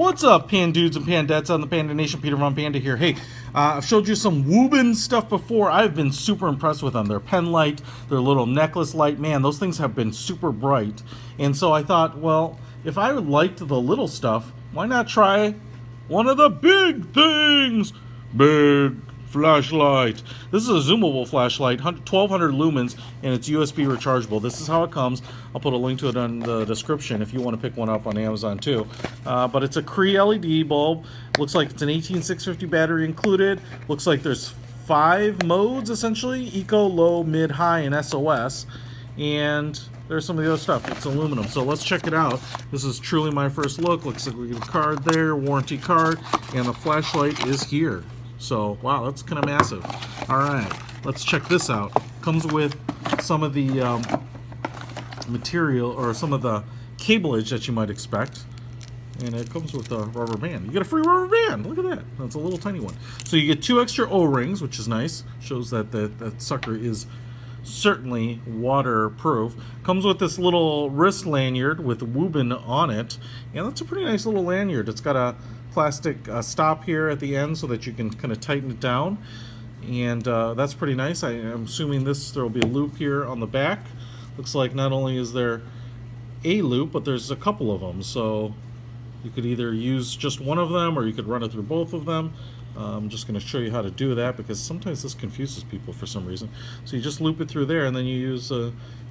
What's up, Pan Dudes and Pandettes on the Panda Nation? Peter Von Panda here. Hey, I've showed you some Wuben stuff before. I've been super impressed with them. Their pen light, their little necklace light, man, those things have been super bright. And so I thought, well, if I liked the little stuff, why not try one of the big things? Big flashlight. This is a zoomable flashlight, 1200 lumens, and it's USB rechargeable. This is how it comes. I'll put a link to it in the description if you want to pick one up on Amazon too. But it's a CREE LED bulb. Looks like it's an 18650 battery included. Looks like there's 5 modes essentially: eco, low, mid, high, and SOS. And there's some of the other stuff. It's aluminum. So let's check it out. This is truly my first look. Looks like we get a card there, warranty card, and the flashlight is here. So, wow, that's kind of massive. All right, let's check this out. Comes with some of the material, or some of the cableage that you might expect. And it comes with a rubber band. You get a free rubber band. Look at that. That's a little tiny one. So you get 2 extra O-rings, which is nice. Shows that that sucker is certainly waterproof. Comes with this little wrist lanyard with Wuben on it. And that's a pretty nice little lanyard. It's got a plastic stop here at the end so that you can kind of tighten it down, and that's pretty nice. I'm assuming there will be a loop here on the back. Looks like not only is there a loop, but there's a couple of them, so you could either use just one of them or you could run it through both of them. I'm just going to show you how to do that because sometimes this confuses people for some reason. So you just loop it through there, and then you use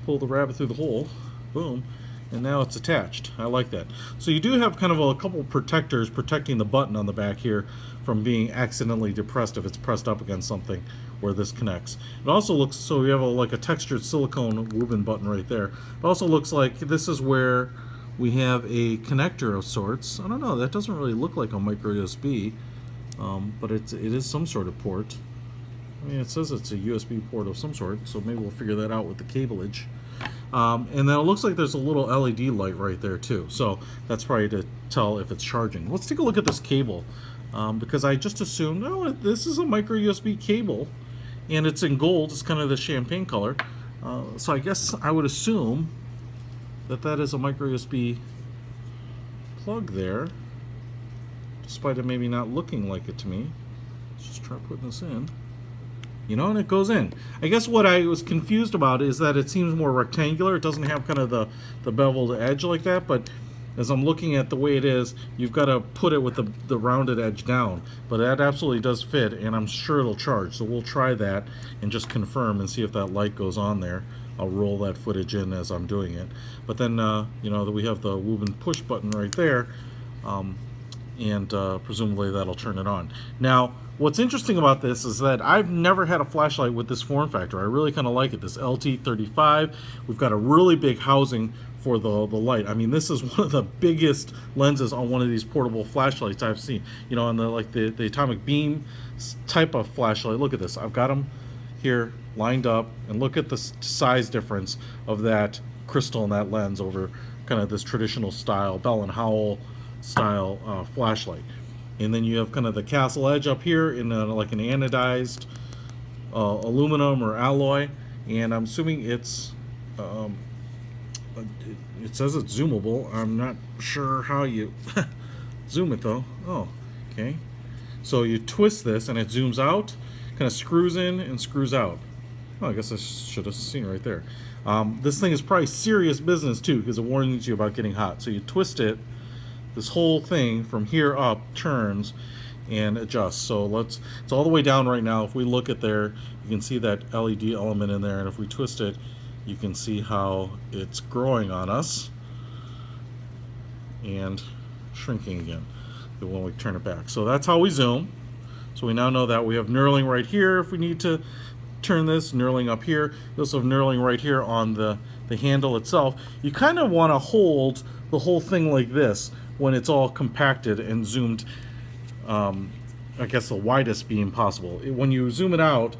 pull the rabbit through the hole, boom, and now it's attached. I like that. So you do have kind of a couple protectors protecting the button on the back here from being accidentally depressed if it's pressed up against something where this connects. It also looks, so we have like a textured silicone Wuben button right there. It also looks like this is where we have a connector of sorts. I don't know, that doesn't really look like a micro USB, but it is some sort of port. I mean, it says it's a USB port of some sort, so maybe we'll figure that out with the cableage. And then it looks like there's a little LED light right there too, so that's probably to tell if it's charging. Let's take a look at this cable, because I just assumed, oh, this is a micro USB cable, and it's in gold. It's kind of the champagne color, so I guess I would assume that is a micro USB plug there, despite it maybe not looking like it to me. Let's just try putting this in. You know, and it goes in. I guess what I was confused about is that it seems more rectangular. It doesn't have kind of the beveled edge like that, but as I'm looking at the way it is, you've got to put it with the rounded edge down. But that absolutely does fit, and I'm sure it'll charge. So we'll try that and just confirm and see if that light goes on there. I'll roll that footage in as I'm doing it. But then, you know, we have the Wuben push button right there, and presumably that'll turn it on. Now, what's interesting about this is that I've never had a flashlight with this form factor. I really kind of like it, this LT35. We've got a really big housing for the light. I mean, this is one of the biggest lenses on one of these portable flashlights I've seen. You know, on the atomic beam type of flashlight. Look at this. I've got them here lined up, and look at the size difference of that crystal in that lens over kind of this traditional style, Bell and Howell style flashlight. And then you have kind of the castle edge up here in like an anodized aluminum or alloy, and I'm assuming it's it says it's zoomable. I'm not sure how you zoom it though. Oh, okay. So you twist this and it zooms out, kind of screws in and screws out. Oh, I guess I should have seen right there. This thing is probably serious business too, because it warns you about getting hot. So you twist it, this whole thing from here up turns and adjusts. So it's all the way down right now. If we look at there, you can see that LED element in there, and if we twist it, you can see how it's growing on us and shrinking again when we turn it back. So that's how we zoom. So we now know that we have knurling right here if we need to turn this, knurling up here. You also have knurling right here on the handle itself. You kind of want to hold the whole thing like this when it's all compacted and zoomed, I guess the widest beam possible. When you zoom it out,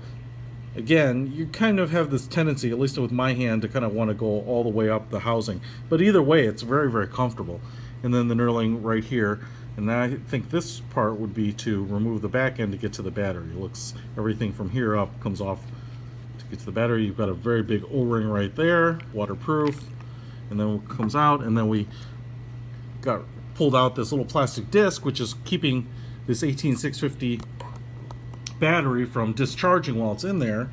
again, you kind of have this tendency, at least with my hand, to kind of want to go all the way up the housing. But either way, it's very, very comfortable. And then the knurling right here. And I think this part would be to remove the back end to get to the battery. It looks, everything from here up comes off to get to the battery. You've got a very big O-ring right there, waterproof. And then it comes out, and then we got pulled out this little plastic disc, which is keeping this 18650 battery from discharging while it's in there.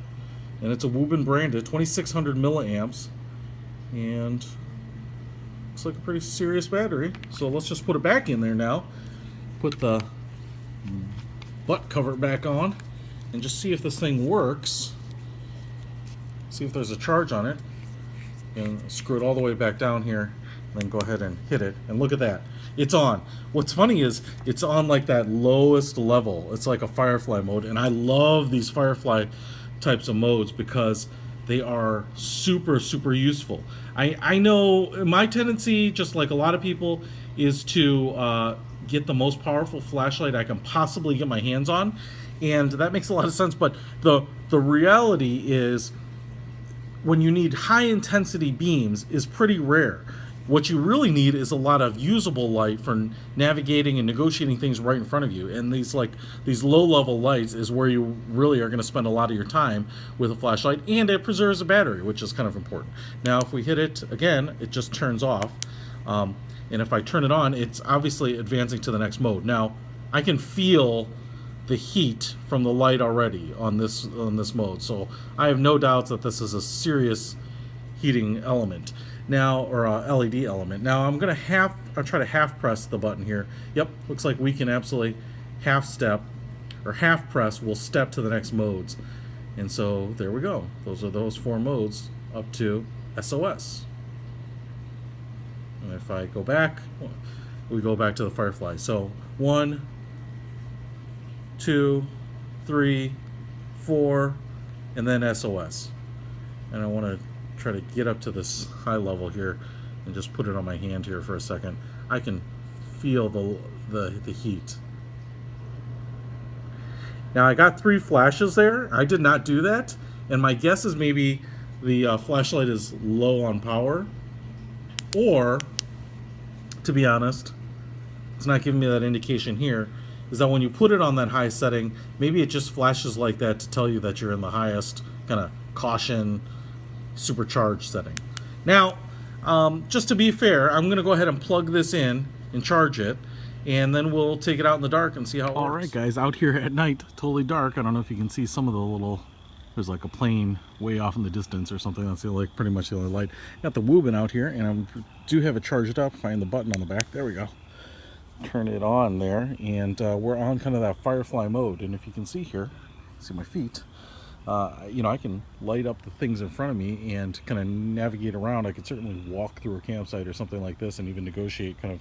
And it's a Wuben branded, 2600 milliamps, and looks like a pretty serious battery. So let's just put it back in there now. Put the butt cover back on and just see if this thing works. See if there's a charge on it. And screw it all the way back down here. And then go ahead and hit it. And look at that. It's on. What's funny is it's on like that lowest level. It's like a Firefly mode. And I love these Firefly types of modes because they are super, super useful. I know my tendency, just like a lot of people, is to get the most powerful flashlight I can possibly get my hands on. And that makes a lot of sense. But the reality is, when you need high intensity beams is pretty rare. What you really need is a lot of usable light for navigating and negotiating things right in front of you. And these low level lights is where you really are going to spend a lot of your time with a flashlight, and it preserves the battery, which is kind of important. Now if we hit it again, it just turns off. And if I turn it on, it's obviously advancing to the next mode. Now I can feel the heat from the light already on this mode, so I have no doubts that this is a serious heating element now, or a LED element. Now I'm gonna I'll try to half press the button here. Yep, looks like we can absolutely half step or half press will step to the next modes. And so there we go. Those are those 4 modes up to SOS. And if I go back, we go back to the Firefly. So 1, 2, 3, 4, and then SOS. And I want to try to get up to this high level here and just put it on my hand here for a second. I can feel the heat. Now I got 3 flashes there. I did not do that, and my guess is maybe the flashlight is low on power, or, to be honest, it's not giving me that indication here, is that when you put it on that high setting, maybe it just flashes like that to tell you that you're in the highest kind of caution supercharged setting. Now, just to be fair, I'm going to go ahead and plug this in and charge it, and then we'll take it out in the dark and see how it works. All right, guys, out here at night, totally dark. I don't know if you can see some of the little, there's like a plane way off in the distance or something. That's like pretty much the only light. Got the Wuben out here, and I do have it charged up. Find the button on the back. There we go. Turn it on there, and we're on kind of that Firefly mode. And if you can see here, see my feet, you know, I can light up the things in front of me and kind of navigate around. I could certainly walk through a campsite or something like this and even negotiate kind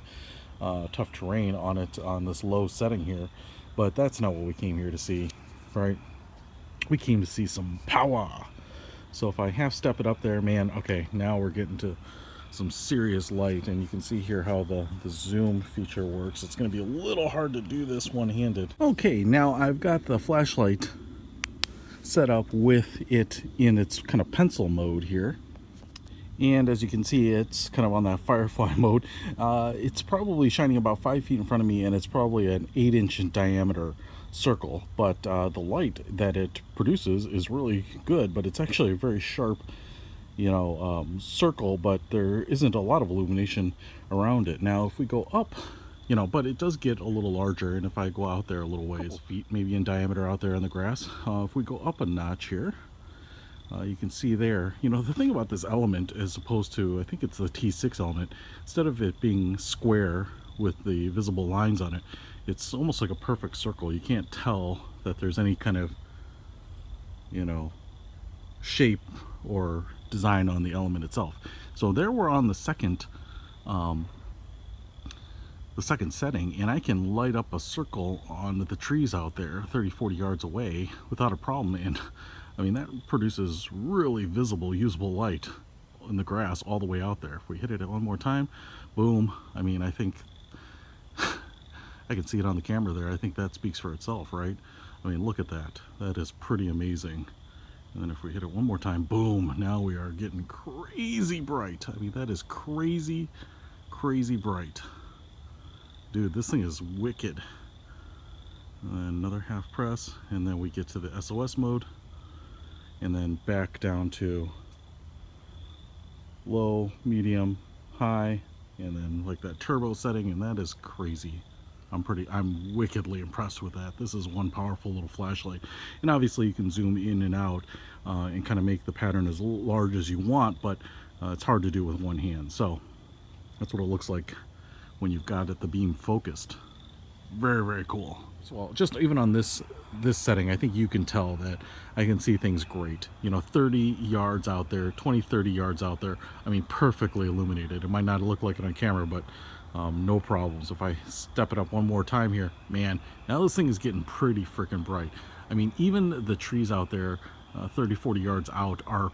of tough terrain on it on this low setting here. But that's not what we came here to see, right? We came to see some power. So if I half step it up there, man, okay, now we're getting to some serious light, and you can see here how the zoom feature works. It's going to be a little hard to do this one-handed. Okay, now I've got the flashlight set up with it in its kind of pencil mode here, and as you can see, it's kind of on that Firefly mode. It's probably shining about 5 feet in front of me, and it's probably an 8-inch in diameter circle, but the light that it produces is really good, but it's actually a very sharp, you know, circle, but there isn't a lot of illumination around it. Now if we go up, you know, but it does get a little larger, and if I go out there a little ways, couple feet maybe in diameter out there in the grass, if we go up a notch here, you can see there, you know, the thing about this element as opposed to, I think it's the T6 element, instead of it being square with the visible lines on it, it's almost like a perfect circle. You can't tell that there's any kind of, you know, shape or design on the element itself. So there we're on the second setting, and I can light up a circle on the trees out there 30-40 yards away without a problem. And I mean, that produces really visible, usable light in the grass all the way out there. If we hit it one more time, boom. I mean, I think I can see it on the camera there. I think that speaks for itself, right? I mean, look at that. That is pretty amazing. And then if we hit it one more time, boom, now we are getting crazy bright. I mean, that is crazy, crazy bright. Dude, this thing is wicked. And another half press, and then we get to the SOS mode, and then back down to low, medium, high, and then like that turbo setting, and that is crazy. I'm wickedly impressed with that. This is one powerful little flashlight, and obviously you can zoom in and out and kind of make the pattern as large as you want, but it's hard to do with one hand. So that's what it looks like when you've got the beam focused. Very, very cool. So, well, just even on this setting, I think you can tell that I can see things great. You know, 30 yards out there, 20, 30 yards out there. I mean, perfectly illuminated. It might not look like it on camera, but no problems. If I step it up one more time here, man, now this thing is getting pretty freaking bright. I mean, even the trees out there, 30, 40 yards out are,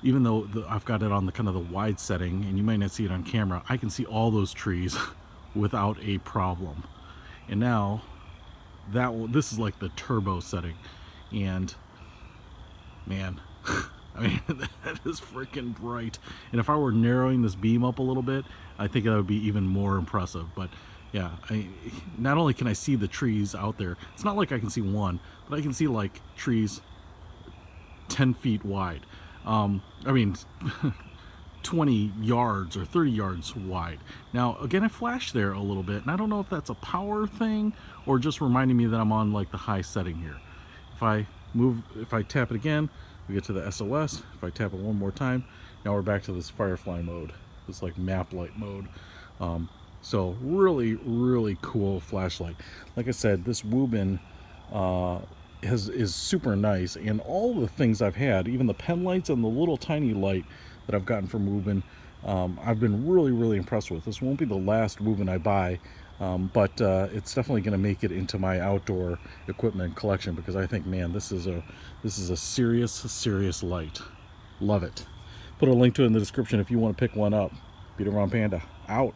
even though I've got it on the kind of the wide setting, and you might not see it on camera, I can see all those trees without a problem. And now this is like the turbo setting, and man, I mean, that is freaking bright. And if I were narrowing this beam up a little bit, I think that would be even more impressive. But yeah, not only can I see the trees out there, it's not like I can see one, but I can see like trees 10 feet wide. I mean, 20 yards or 30 yards wide. Now, again, I flashed there a little bit, and I don't know if that's a power thing or just reminding me that I'm on like the high setting here. If I tap it again, we get to the SOS. If I tap it one more time, now we're back to this firefly mode, this like map light mode. So really, really cool flashlight. Like I said, this Wuben is super nice, and all the things I've had, even the pen lights and the little tiny light that I've gotten from Wuben, I've been really, really impressed with. This won't be the last Wuben I buy, but it's definitely going to make it into my outdoor equipment collection, because I think, man, this is a serious light. Love it. Put a link to it in the description if you want to pick one up. Beat Around Panda out.